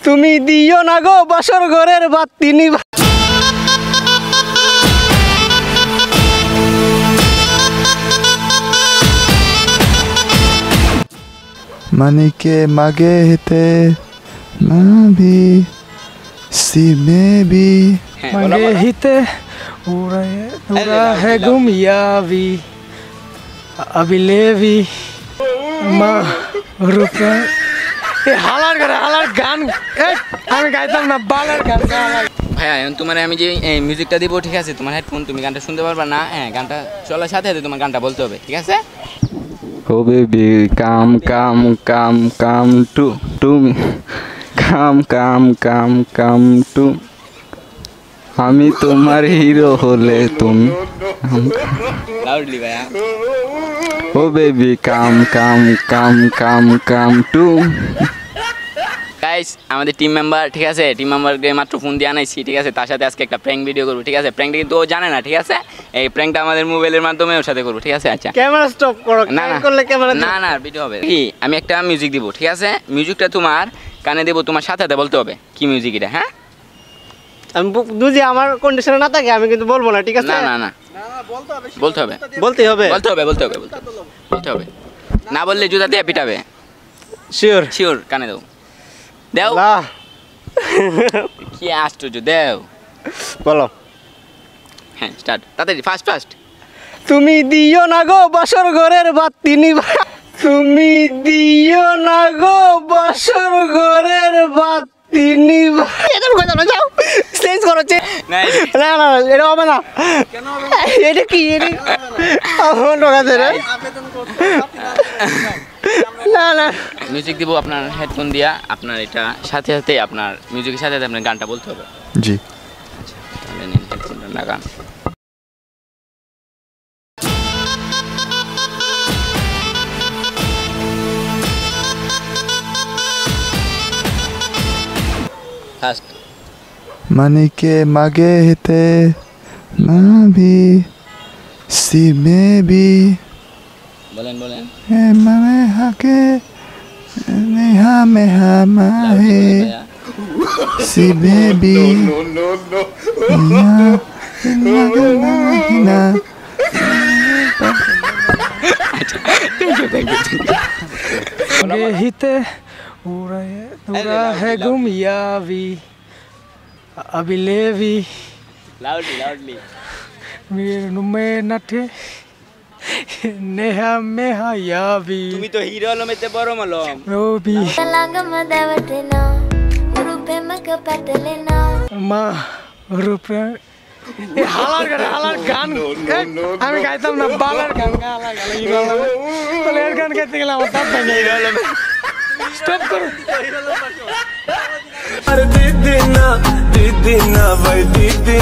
তুমি দিও না গো বাসর ঘরের বাতি নিভা। मनी के मागे हिते भी सी में भी मागे हिते पूरा है घूमिया भी अभी ले भी माँ रुपये हालार गान আমি গাইতাম না বালার গান ভাইয়া তোমার আমি যে মিউজিকটা দিব ঠিক আছে তোমার হেডফোন তুমি গানটা শুনতে পারবা না হ্যাঁ গানটা চলার সাথে সাথে তোমার গানটা বলতে হবে ঠিক আছে ओ बेबी काम काम काम काम टू मी काम काम काम काम टू আমি তোমার হিরো হলে তুমি লাউডলি ভাইয়া oh baby come come come come come to guys আমাদের টিম মেম্বার ঠিক আছে টিম মেম্বারকে মাত্র ফোন দিয়ে আনাইছি ঠিক আছে তার সাথে আজকে একটা প্র্যাঙ্ক ভিডিও করব ঠিক আছে প্র্যাঙ্কটা কিন্তু ও জানে না ঠিক আছে এই প্র্যাঙ্কটা আমাদের মোবাইলের মাধ্যমে ওর সাথে করব ঠিক আছে আচ্ছা ক্যামেরা স্টপ করো না না করলে ক্যামেরা না না ভিডিও হবে কি আমি একটা মিউজিক দিব ঠিক আছে মিউজিকটা তোমার কানে দেব তোমার সাথে সাথে বলতে হবে কি মিউজিক এটা হ্যাঁ আমি যদি আমার কন্ডিশনে না থাকে আমি কিন্তু বলবো না ঠিক আছে না না না বলতে হবে বলতে হবে বলতে হবে না বললে জুতা দিয়ে পিটাবে শিওর শিওর কানে দাও দেও কি আশ্চর্য দেও বলো হ্যাঁ স্টার্ট তাড়াতাড়ি ফাস্ট তুমি দিও না গো বাসর ঘরের বাতি নিভা তুমি দিও না গো বাসর ঘরের বাতি নিভা এটা কথা না যাও চেঞ্জ করো না না এটা হবে না কেন হবে এটা কি এটা আমার ঢোকাতে রে না না মিউজিক দিব আপনার হেডফোন দিয়া আপনার এটা সাথে সাথে আপনার মিউজিকের সাথে সাথে আপনার গানটা বলতে হবে জি আচ্ছা তাহলে নিন হেডফোনটা লাগান ফার্স্ট मनी के मागे हिते भी सी में भी বলেন मने हाके नेहा में हमारे सी बेबी ना आगे हिते पूरा है घूमिया भी अभी ले भी লাউডলি मेरे नुमे नठे नेहा में हाया भी তুমি তো হিরো আলমেতে বড় মলম रोबी माँ रुपये হালার গান আমি গাইতাম না বালার গান তাহলে এর গান গাইতে গেলে আমার দাঁত ভেঙে স্টপ করো দিদি না ভাই দিদি